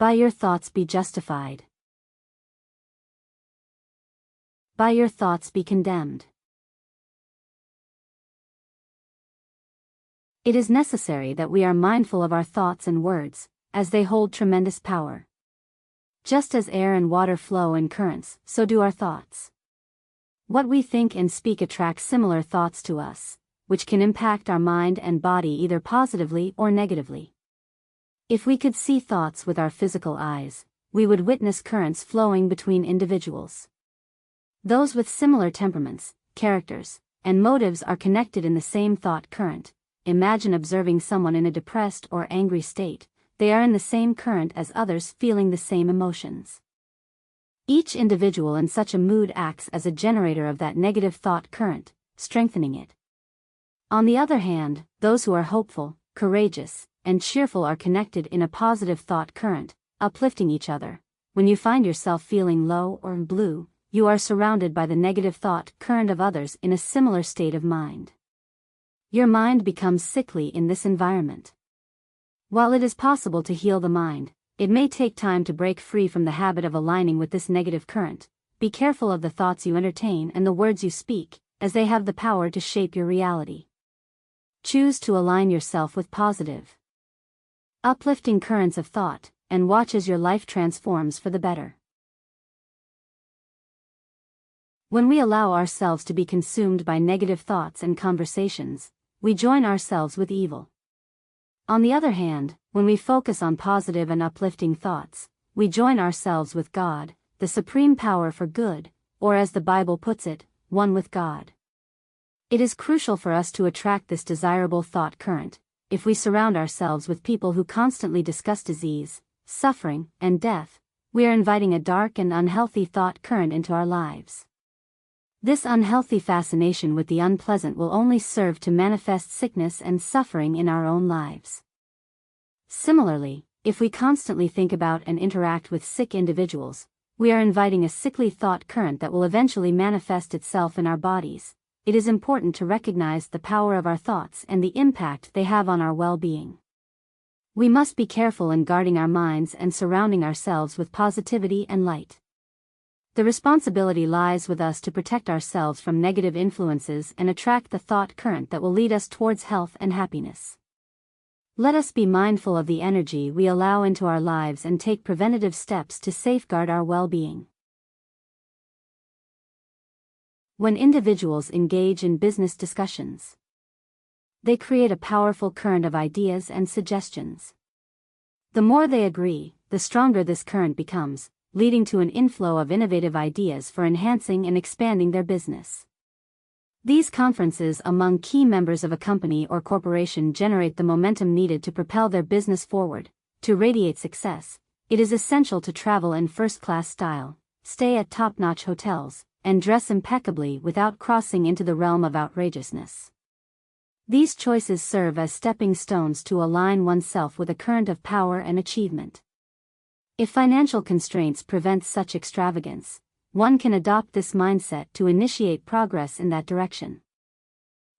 By your thoughts be justified. By your thoughts be condemned. It is necessary that we are mindful of our thoughts and words, as they hold tremendous power. Just as air and water flow in currents, so do our thoughts. What we think and speak attracts similar thoughts to us, which can impact our mind and body either positively or negatively. If we could see thoughts with our physical eyes, we would witness currents flowing between individuals. Those with similar temperaments, characters, and motives are connected in the same thought current. Imagine observing someone in a depressed or angry state. They are in the same current as others feeling the same emotions. Each individual in such a mood acts as a generator of that negative thought current, strengthening it. On the other hand, those who are hopeful, courageous, and cheerful are connected in a positive thought current, uplifting each other. When you find yourself feeling low or blue, you are surrounded by the negative thought current of others in a similar state of mind. Your mind becomes sickly in this environment. While it is possible to heal the mind, it may take time to break free from the habit of aligning with this negative current. Be careful of the thoughts you entertain and the words you speak, as they have the power to shape your reality. Choose to align yourself with positive, uplifting currents of thought, and watch as your life transforms for the better. When we allow ourselves to be consumed by negative thoughts and conversations, we join ourselves with evil. On the other hand, when we focus on positive and uplifting thoughts, we join ourselves with God, the supreme power for good, or as the Bible puts it, one with God. It is crucial for us to attract this desirable thought current. If we surround ourselves with people who constantly discuss disease, suffering, and death, we are inviting a dark and unhealthy thought current into our lives. This unhealthy fascination with the unpleasant will only serve to manifest sickness and suffering in our own lives. Similarly, if we constantly think about and interact with sick individuals, we are inviting a sickly thought current that will eventually manifest itself in our bodies. It is important to recognize the power of our thoughts and the impact they have on our well-being. We must be careful in guarding our minds and surrounding ourselves with positivity and light. The responsibility lies with us to protect ourselves from negative influences and attract the thought current that will lead us towards health and happiness. Let us be mindful of the energy we allow into our lives and take preventative steps to safeguard our well-being. When individuals engage in business discussions, they create a powerful current of ideas and suggestions. The more they agree, the stronger this current becomes, leading to an inflow of innovative ideas for enhancing and expanding their business. These conferences among key members of a company or corporation generate the momentum needed to propel their business forward. To radiate success, it is essential to travel in first-class style, stay at top-notch hotels, and dress impeccably without crossing into the realm of outrageousness. These choices serve as stepping stones to align oneself with a current of power and achievement. If financial constraints prevent such extravagance, one can adopt this mindset to initiate progress in that direction.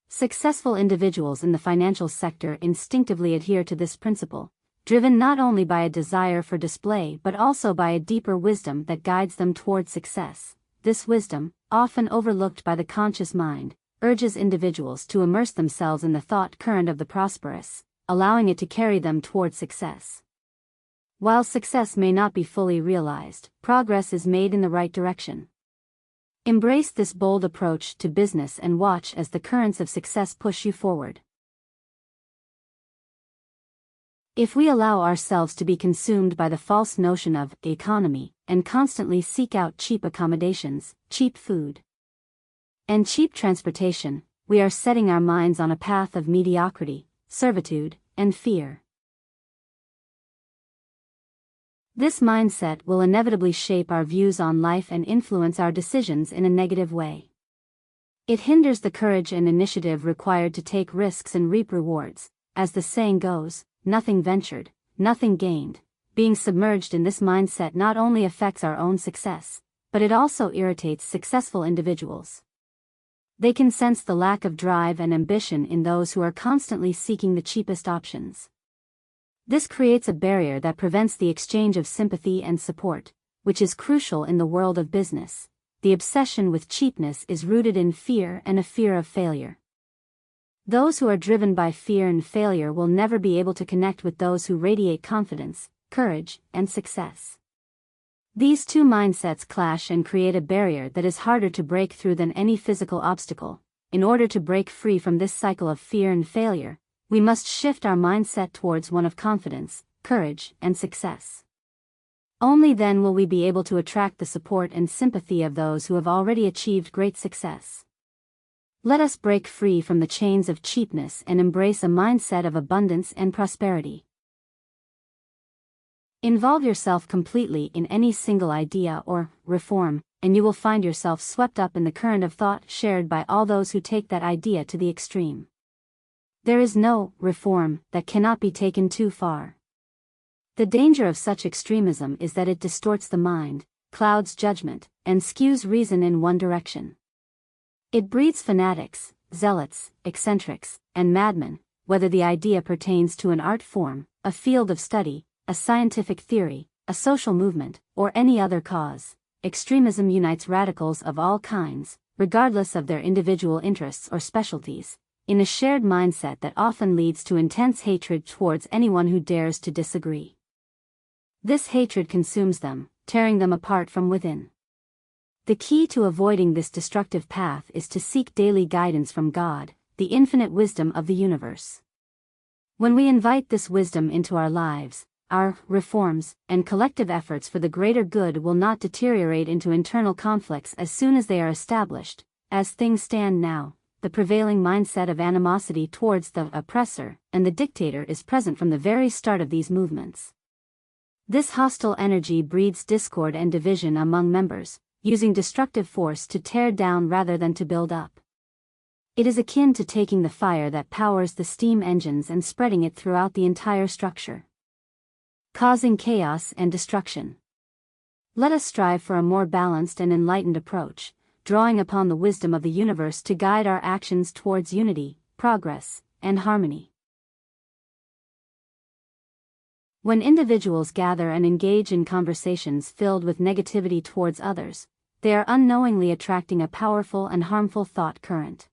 Successful individuals in the financial sector instinctively adhere to this principle, driven not only by a desire for display but also by a deeper wisdom that guides them toward success. This wisdom, often overlooked by the conscious mind, urges individuals to immerse themselves in the thought current of the prosperous, allowing it to carry them toward success. While success may not be fully realized, progress is made in the right direction. Embrace this bold approach to business and watch as the currents of success push you forward. If we allow ourselves to be consumed by the false notion of the economy, and constantly seek out cheap accommodations, cheap food, and cheap transportation, we are setting our minds on a path of mediocrity, servitude, and fear. This mindset will inevitably shape our views on life and influence our decisions in a negative way. It hinders the courage and initiative required to take risks and reap rewards. As the saying goes, nothing ventured, nothing gained. Being submerged in this mindset not only affects our own success, but it also irritates successful individuals. They can sense the lack of drive and ambition in those who are constantly seeking the cheapest options. This creates a barrier that prevents the exchange of sympathy and support, which is crucial in the world of business. The obsession with cheapness is rooted in fear and a fear of failure. Those who are driven by fear and failure will never be able to connect with those who radiate confidence, courage, and success. These two mindsets clash and create a barrier that is harder to break through than any physical obstacle. In order to break free from this cycle of fear and failure, we must shift our mindset towards one of confidence, courage, and success. Only then will we be able to attract the support and sympathy of those who have already achieved great success. Let us break free from the chains of cheapness and embrace a mindset of abundance and prosperity. Involve yourself completely in any single idea or reform, and you will find yourself swept up in the current of thought shared by all those who take that idea to the extreme. There is no reform that cannot be taken too far. The danger of such extremism is that it distorts the mind, clouds judgment, and skews reason in one direction. It breeds fanatics, zealots, eccentrics, and madmen, whether the idea pertains to an art form, a field of study, a scientific theory, a social movement, or any other cause. Extremism unites radicals of all kinds, regardless of their individual interests or specialties, in a shared mindset that often leads to intense hatred towards anyone who dares to disagree. This hatred consumes them, tearing them apart from within. The key to avoiding this destructive path is to seek daily guidance from God, the infinite wisdom of the universe. When we invite this wisdom into our lives, our reforms and collective efforts for the greater good will not deteriorate into internal conflicts as soon as they are established. As things stand now, the prevailing mindset of animosity towards the oppressor and the dictator is present from the very start of these movements. This hostile energy breeds discord and division among members, using destructive force to tear down rather than to build up. It is akin to taking the fire that powers the steam engines and spreading it throughout the entire structure, causing chaos and destruction. Let us strive for a more balanced and enlightened approach, drawing upon the wisdom of the universe to guide our actions towards unity, progress, and harmony. When individuals gather and engage in conversations filled with negativity towards others, they are unknowingly attracting a powerful and harmful thought current.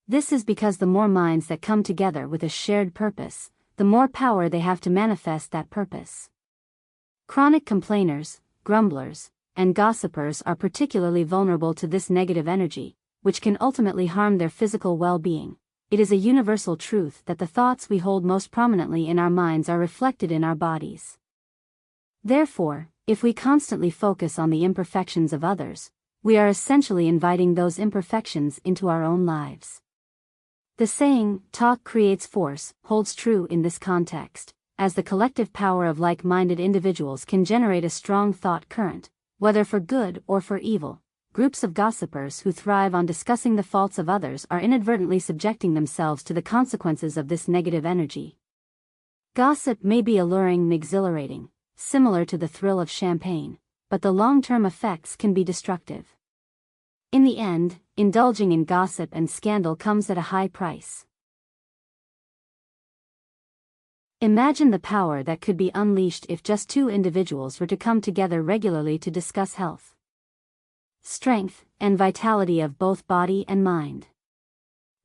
This is because the more minds that come together with a shared purpose, the more power they have to manifest that purpose. Chronic complainers, grumblers, and gossipers are particularly vulnerable to this negative energy, which can ultimately harm their physical well-being. It is a universal truth that the thoughts we hold most prominently in our minds are reflected in our bodies. Therefore, if we constantly focus on the imperfections of others, we are essentially inviting those imperfections into our own lives. The saying, "Talk creates force," holds true in this context, as the collective power of like-minded individuals can generate a strong thought current, whether for good or for evil. Groups of gossipers who thrive on discussing the faults of others are inadvertently subjecting themselves to the consequences of this negative energy. Gossip may be alluring and exhilarating, similar to the thrill of champagne, but the long-term effects can be destructive. In the end, indulging in gossip and scandal comes at a high price. Imagine the power that could be unleashed if just two individuals were to come together regularly to discuss health, strength, and vitality of both body and mind.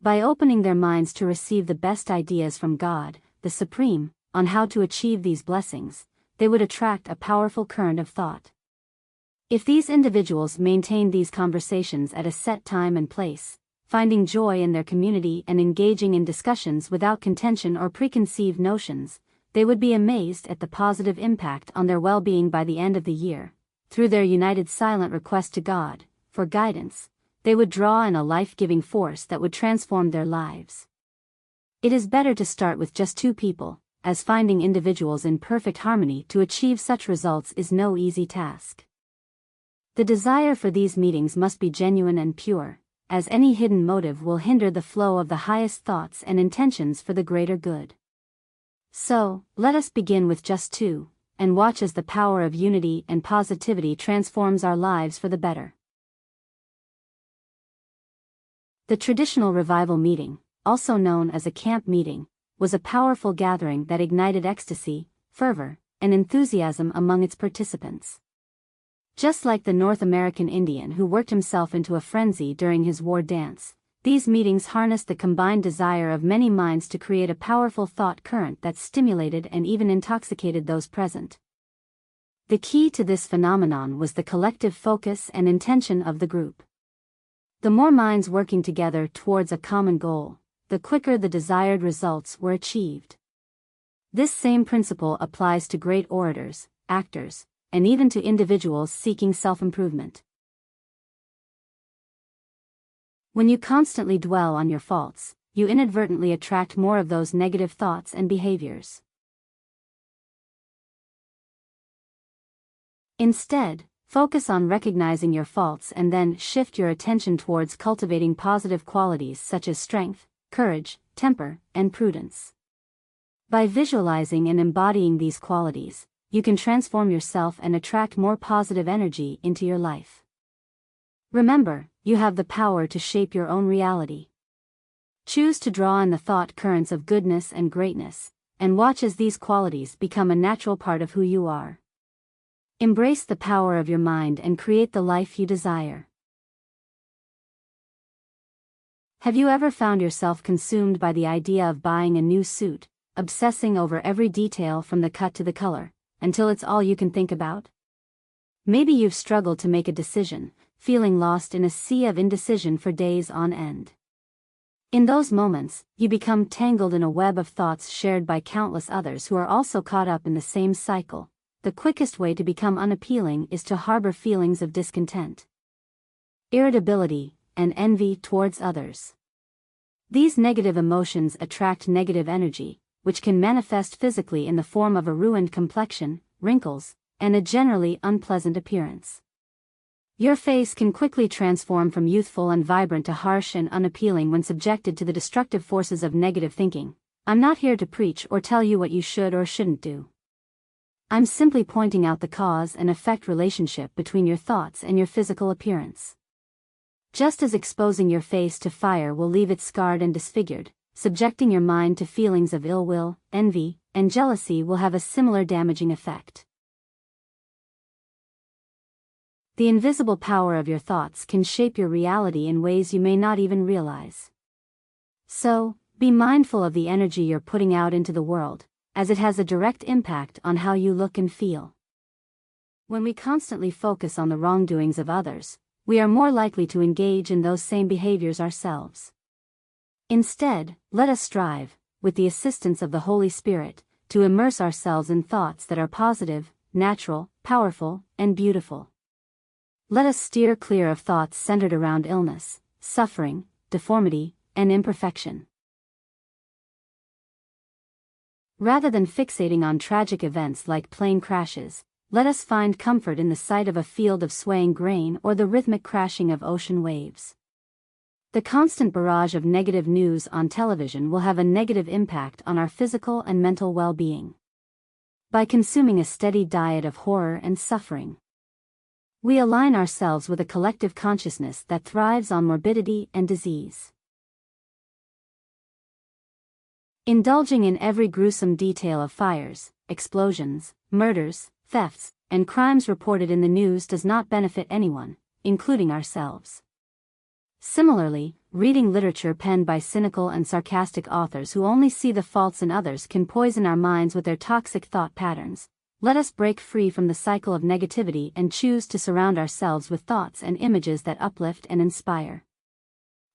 By opening their minds to receive the best ideas from God, the Supreme, on how to achieve these blessings, they would attract a powerful current of thought. If these individuals maintained these conversations at a set time and place, finding joy in their community and engaging in discussions without contention or preconceived notions, they would be amazed at the positive impact on their well-being by the end of the year. Through their united silent request to God for guidance, they would draw in a life-giving force that would transform their lives. It is better to start with just two people, as finding individuals in perfect harmony to achieve such results is no easy task. The desire for these meetings must be genuine and pure, as any hidden motive will hinder the flow of the highest thoughts and intentions for the greater good. So, let us begin with just two, and watch as the power of unity and positivity transforms our lives for the better. The traditional revival meeting, also known as a camp meeting, was a powerful gathering that ignited ecstasy, fervor, and enthusiasm among its participants. Just like the North American Indian who worked himself into a frenzy during his war dance, these meetings harnessed the combined desire of many minds to create a powerful thought current that stimulated and even intoxicated those present. The key to this phenomenon was the collective focus and intention of the group. The more minds working together towards a common goal, the quicker the desired results were achieved. This same principle applies to great orators, actors, and even to individuals seeking self-improvement. When you constantly dwell on your faults, you inadvertently attract more of those negative thoughts and behaviors. Instead, focus on recognizing your faults and then shift your attention towards cultivating positive qualities such as strength, courage, temper, and prudence. By visualizing and embodying these qualities, you can transform yourself and attract more positive energy into your life. Remember, you have the power to shape your own reality. Choose to draw in the thought currents of goodness and greatness, and watch as these qualities become a natural part of who you are. Embrace the power of your mind and create the life you desire. Have you ever found yourself consumed by the idea of buying a new suit, obsessing over every detail from the cut to the color, until it's all you can think about? Maybe you've struggled to make a decision, feeling lost in a sea of indecision for days on end. In those moments, you become tangled in a web of thoughts shared by countless others who are also caught up in the same cycle. The quickest way to become unappealing is to harbor feelings of discontent, irritability, and envy towards others. These negative emotions attract negative energy, which can manifest physically in the form of a ruined complexion, wrinkles, and a generally unpleasant appearance. Your face can quickly transform from youthful and vibrant to harsh and unappealing when subjected to the destructive forces of negative thinking. I'm not here to preach or tell you what you should or shouldn't do. I'm simply pointing out the cause and effect relationship between your thoughts and your physical appearance. Just as exposing your face to fire will leave it scarred and disfigured, subjecting your mind to feelings of ill will, envy, and jealousy will have a similar damaging effect. The invisible power of your thoughts can shape your reality in ways you may not even realize. So, be mindful of the energy you're putting out into the world, as it has a direct impact on how you look and feel. When we constantly focus on the wrongdoings of others, we are more likely to engage in those same behaviors ourselves. Instead, let us strive, with the assistance of the Holy Spirit, to immerse ourselves in thoughts that are positive, natural, powerful, and beautiful. Let us steer clear of thoughts centered around illness, suffering, deformity, and imperfection. Rather than fixating on tragic events like plane crashes, let us find comfort in the sight of a field of swaying grain or the rhythmic crashing of ocean waves. The constant barrage of negative news on television will have a negative impact on our physical and mental well-being. By consuming a steady diet of horror and suffering, we align ourselves with a collective consciousness that thrives on morbidity and disease. Indulging in every gruesome detail of fires, explosions, murders, thefts, and crimes reported in the news does not benefit anyone, including ourselves. Similarly, reading literature penned by cynical and sarcastic authors who only see the faults in others can poison our minds with their toxic thought patterns. Let us break free from the cycle of negativity and choose to surround ourselves with thoughts and images that uplift and inspire.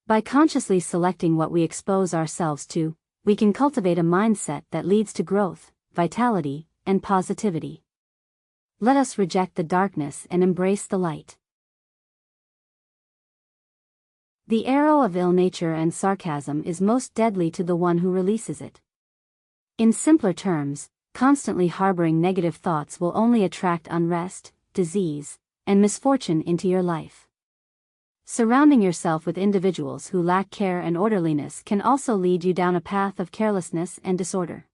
By consciously selecting what we expose ourselves to, we can cultivate a mindset that leads to growth, vitality, and positivity. Let us reject the darkness and embrace the light. The arrow of ill nature and sarcasm is most deadly to the one who releases it. In simpler terms, constantly harboring negative thoughts will only attract unrest, disease, and misfortune into your life. Surrounding yourself with individuals who lack care and orderliness can also lead you down a path of carelessness and disorder.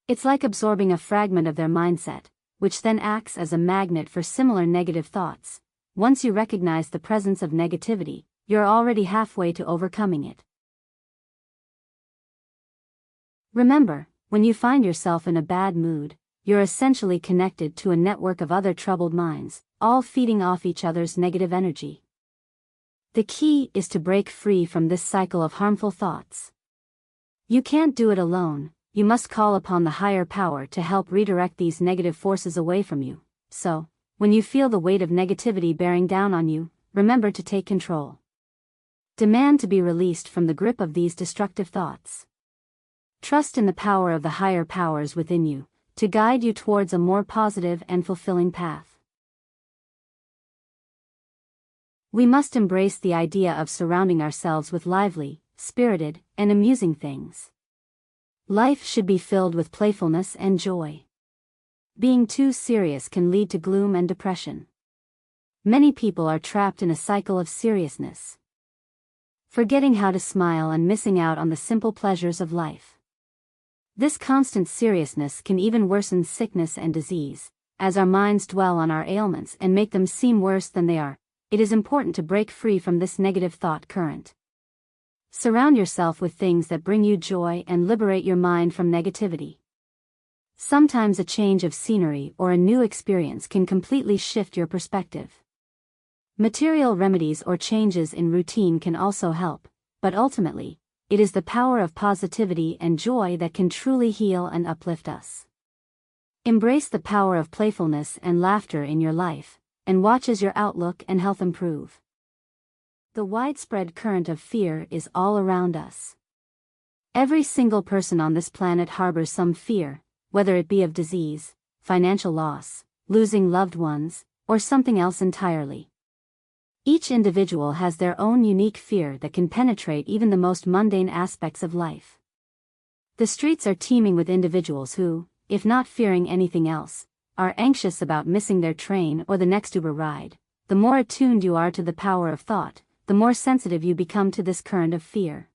It's like absorbing a fragment of their mindset, which then acts as a magnet for similar negative thoughts. Once you recognize the presence of negativity, you're already halfway to overcoming it. Remember, when you find yourself in a bad mood, you're essentially connected to a network of other troubled minds, all feeding off each other's negative energy. The key is to break free from this cycle of harmful thoughts. You can't do it alone, you must call upon the higher power to help redirect these negative forces away from you. So, when you feel the weight of negativity bearing down on you, remember to take control. Demand to be released from the grip of these destructive thoughts. Trust in the power of the higher powers within you, to guide you towards a more positive and fulfilling path. We must embrace the idea of surrounding ourselves with lively, spirited, and amusing things. Life should be filled with playfulness and joy. Being too serious can lead to gloom and depression. Many people are trapped in a cycle of seriousness, forgetting how to smile and missing out on the simple pleasures of life. This constant seriousness can even worsen sickness and disease, as our minds dwell on our ailments and make them seem worse than they are. It is important to break free from this negative thought current. Surround yourself with things that bring you joy and liberate your mind from negativity. Sometimes a change of scenery or a new experience can completely shift your perspective. Material remedies or changes in routine can also help, but ultimately, it is the power of positivity and joy that can truly heal and uplift us. Embrace the power of playfulness and laughter in your life, and watch as your outlook and health improve. The widespread current of fear is all around us. Every single person on this planet harbors some fear, whether it be of disease, financial loss, losing loved ones, or something else entirely. Each individual has their own unique fear that can penetrate even the most mundane aspects of life. The streets are teeming with individuals who, if not fearing anything else, are anxious about missing their train or the next Uber ride. The more attuned you are to the power of thought, the more sensitive you become to this current of fear.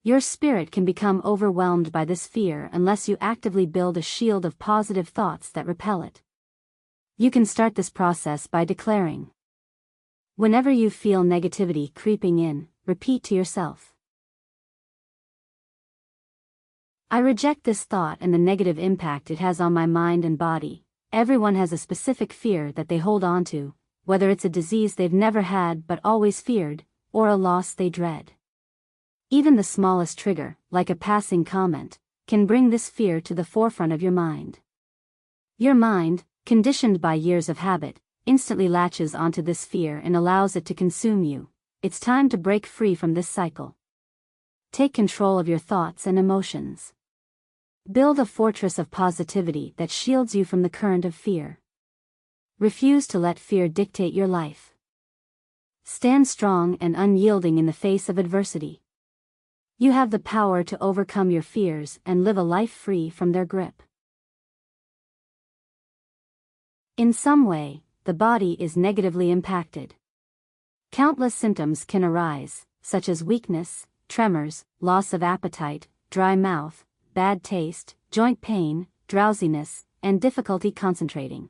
Your spirit can become overwhelmed by this fear unless you actively build a shield of positive thoughts that repel it. You can start this process by declaring. Whenever you feel negativity creeping in, repeat to yourself, I reject this thought and the negative impact it has on my mind and body. Everyone has a specific fear that they hold on to, whether it's a disease they've never had but always feared, or a loss they dread. Even the smallest trigger, like a passing comment, can bring this fear to the forefront of your mind. Your mind, conditioned by years of habit, instantly latches onto this fear and allows it to consume you. It's time to break free from this cycle. Take control of your thoughts and emotions. Build a fortress of positivity that shields you from the current of fear. Refuse to let fear dictate your life. Stand strong and unyielding in the face of adversity. You have the power to overcome your fears and live a life free from their grip. In some way, the body is negatively impacted. Countless symptoms can arise, such as weakness, tremors, loss of appetite, dry mouth, bad taste, joint pain, drowsiness, and difficulty concentrating.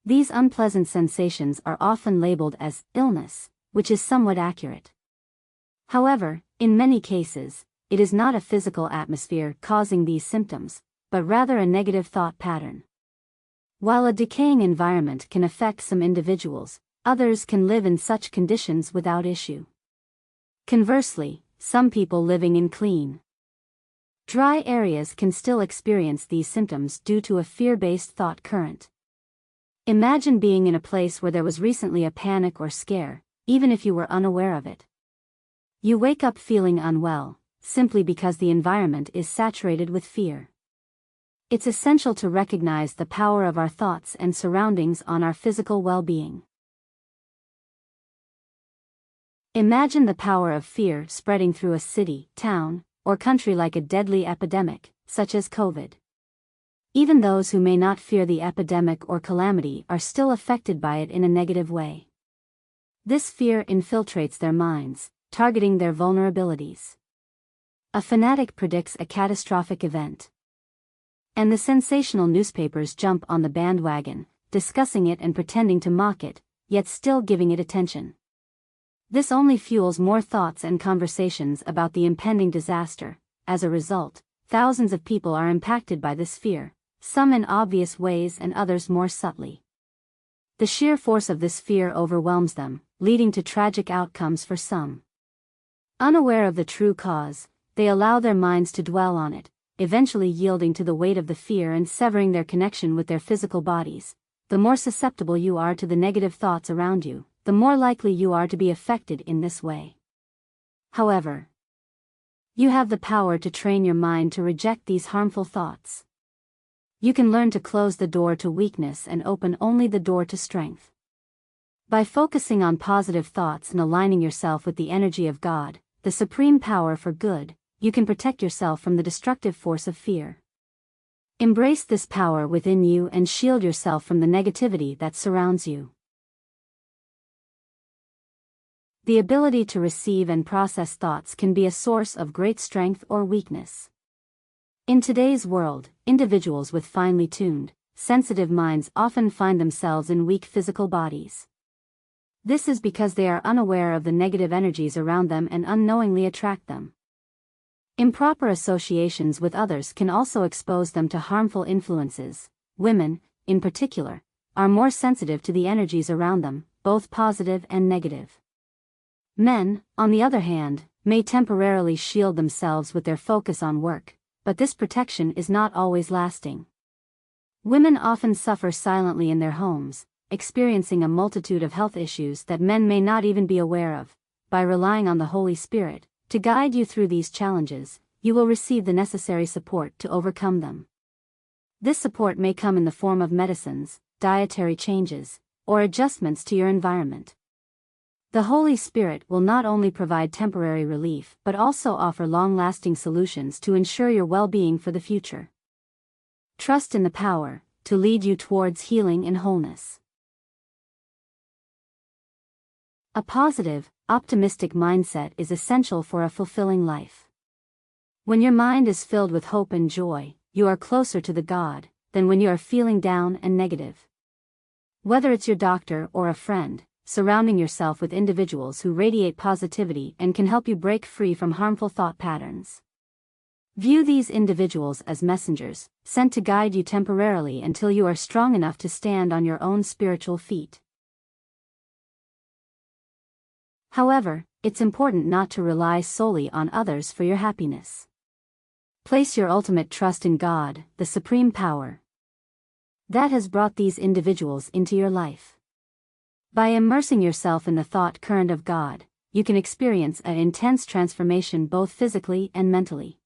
These unpleasant sensations are often labeled as illness, which is somewhat accurate. However, in many cases, it is not a physical atmosphere causing these symptoms, but rather a negative thought pattern. While a decaying environment can affect some individuals, others can live in such conditions without issue. Conversely, some people living in clean, dry areas can still experience these symptoms due to a fear-based thought current. Imagine being in a place where there was recently a panic or scare, even if you were unaware of it. You wake up feeling unwell, simply because the environment is saturated with fear. It's essential to recognize the power of our thoughts and surroundings on our physical well-being. Imagine the power of fear spreading through a city, town, or country like a deadly epidemic, such as COVID. Even those who may not fear the epidemic or calamity are still affected by it in a negative way. This fear infiltrates their minds, targeting their vulnerabilities. A fanatic predicts a catastrophic event, and the sensational newspapers jump on the bandwagon, discussing it and pretending to mock it, yet still giving it attention. This only fuels more thoughts and conversations about the impending disaster. As a result, thousands of people are impacted by this fear, some in obvious ways and others more subtly. The sheer force of this fear overwhelms them, leading to tragic outcomes for some. Unaware of the true cause, they allow their minds to dwell on it, eventually yielding to the weight of the fear and severing their connection with their physical bodies. The more susceptible you are to the negative thoughts around you, the more likely you are to be affected in this way. However, you have the power to train your mind to reject these harmful thoughts. You can learn to close the door to weakness and open only the door to strength. By focusing on positive thoughts and aligning yourself with the energy of God, the supreme power for good, you can protect yourself from the destructive force of fear. Embrace this power within you and shield yourself from the negativity that surrounds you. The ability to receive and process thoughts can be a source of great strength or weakness. In today's world, individuals with finely tuned, sensitive minds often find themselves in weak physical bodies. This is because they are unaware of the negative energies around them and unknowingly attract them. Improper associations with others can also expose them to harmful influences. Women, in particular, are more sensitive to the energies around them, both positive and negative. Men, on the other hand, may temporarily shield themselves with their focus on work, but this protection is not always lasting. Women often suffer silently in their homes, experiencing a multitude of health issues that men may not even be aware of. By relying on the Holy Spirit to guide you through these challenges, you will receive the necessary support to overcome them. This support may come in the form of medicines, dietary changes, or adjustments to your environment. The Holy Spirit will not only provide temporary relief but also offer long-lasting solutions to ensure your well-being for the future. Trust in the power to lead you towards healing and wholeness. A positive, optimistic mindset is essential for a fulfilling life. When your mind is filled with hope and joy, you are closer to the God than when you are feeling down and negative. Whether it's your doctor or a friend, surrounding yourself with individuals who radiate positivity and can help you break free from harmful thought patterns. View these individuals as messengers, sent to guide you temporarily until you are strong enough to stand on your own spiritual feet. However, it's important not to rely solely on others for your happiness. Place your ultimate trust in God, the supreme power that has brought these individuals into your life. By immersing yourself in the thought current of God, you can experience an intense transformation both physically and mentally.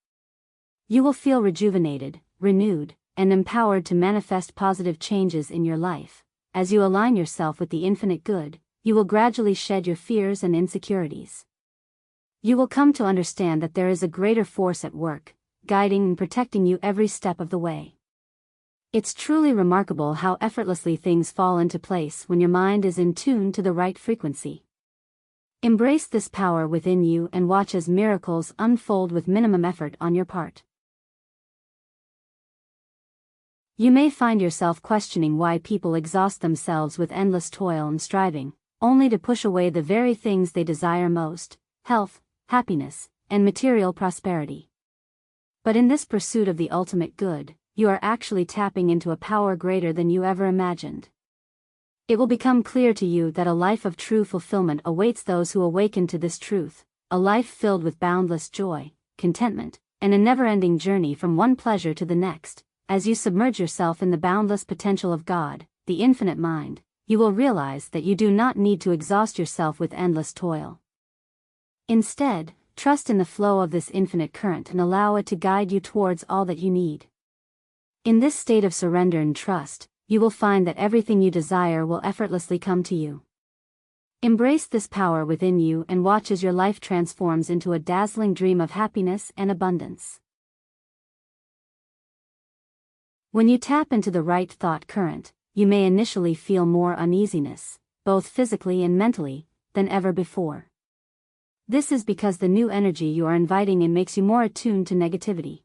You will feel rejuvenated, renewed, and empowered to manifest positive changes in your life. As you align yourself with the infinite good, you will gradually shed your fears and insecurities. You will come to understand that there is a greater force at work, guiding and protecting you every step of the way. It's truly remarkable how effortlessly things fall into place when your mind is in tune to the right frequency. Embrace this power within you and watch as miracles unfold with minimum effort on your part. You may find yourself questioning why people exhaust themselves with endless toil and striving, only to push away the very things they desire most: health, happiness, and material prosperity. But in this pursuit of the ultimate good, you are actually tapping into a power greater than you ever imagined. It will become clear to you that a life of true fulfillment awaits those who awaken to this truth, a life filled with boundless joy, contentment, and a never-ending journey from one pleasure to the next. As you submerge yourself in the boundless potential of God, the infinite mind, you will realize that you do not need to exhaust yourself with endless toil. Instead, trust in the flow of this infinite current and allow it to guide you towards all that you need. In this state of surrender and trust, you will find that everything you desire will effortlessly come to you. Embrace this power within you and watch as your life transforms into a dazzling dream of happiness and abundance. When you tap into the right thought current, you may initially feel more uneasiness, both physically and mentally, than ever before. This is because the new energy you are inviting in makes you more attuned to negativity.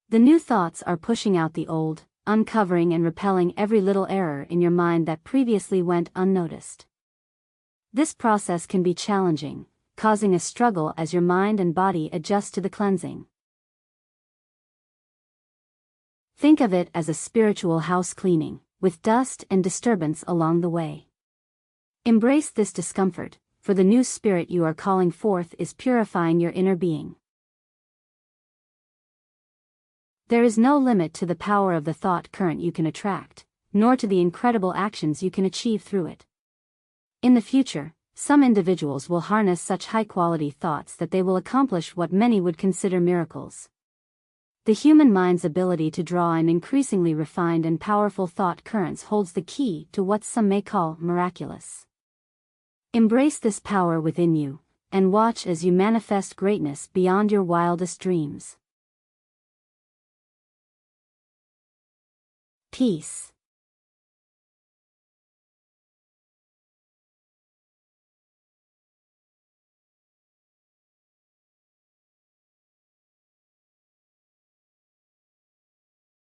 The new thoughts are pushing out the old, uncovering and repelling every little error in your mind that previously went unnoticed. This process can be challenging, causing a struggle as your mind and body adjust to the cleansing. Think of it as a spiritual house cleaning, with dust and disturbance along the way. Embrace this discomfort, for the new spirit you are calling forth is purifying your inner being. There is no limit to the power of the thought current you can attract, nor to the incredible actions you can achieve through it. In the future, some individuals will harness such high-quality thoughts that they will accomplish what many would consider miracles. The human mind's ability to draw in increasingly refined and powerful thought currents holds the key to what some may call miraculous. Embrace this power within you, and watch as you manifest greatness beyond your wildest dreams. Peace.